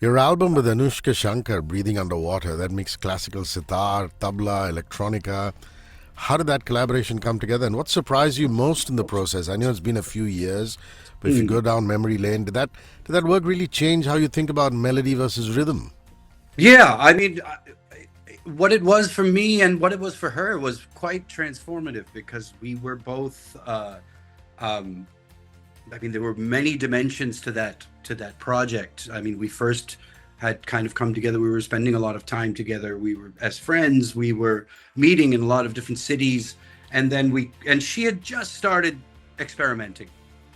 Your album with Anoushka Shankar, Breathing Underwater, that mixed classical sitar, tabla, electronica. How did that collaboration come together, and what surprised you most in the process? I know it's been a few years, but if you go Mm. down memory lane, did that work really change how you think about melody versus rhythm? Yeah, I mean, what it was for me and what it was for her was quite transformative because we were both. Um, I mean, there were many dimensions to that project. I mean, we first had kind of come together. We were spending a lot of time together. We were as friends. We were meeting in a lot of different cities, and then she had just started experimenting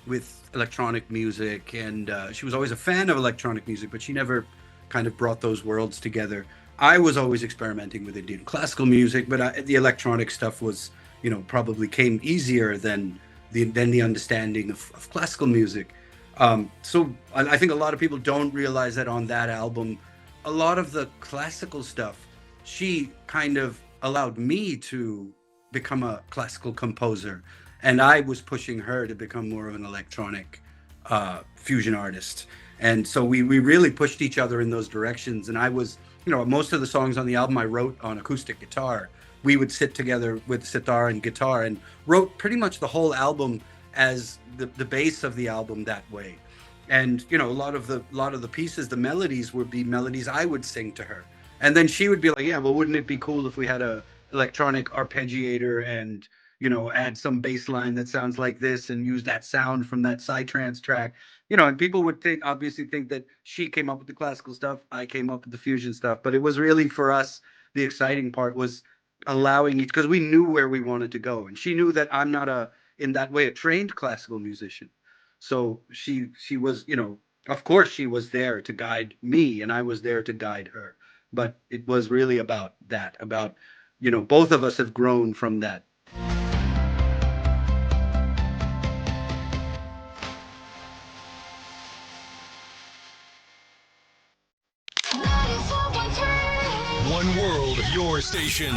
with electronic music, and she was always a fan of electronic music, but she never kind of brought those worlds together. I was always experimenting with Indian classical music, but the electronic stuff was, probably came easier than the understanding of classical music. So I think a lot of people don't realize that on that album, a lot of the classical stuff, she kind of allowed me to become a classical composer, and I was pushing her to become more of an electronic fusion artist. And so we really pushed each other in those directions. And I was, most of the songs on the album I wrote on acoustic guitar. We would sit together with sitar and guitar and wrote pretty much the whole album as the base of the album that way. And a lot of the pieces, the melodies would be melodies I would sing to her, and then she would be like, yeah, well, wouldn't it be cool if we had a electronic arpeggiator and add some bass line that sounds like this and use that sound from that psytrance track. And people would obviously think that she came up with the classical stuff, I came up with the fusion stuff, but it was really, for us, the exciting part was allowing each, because we knew where we wanted to go, and she knew that I'm not in that way a trained classical musician. So she was, of course she was there to guide me and I was there to guide her. But it was really about that, about, both of us have grown from that. One world, your station.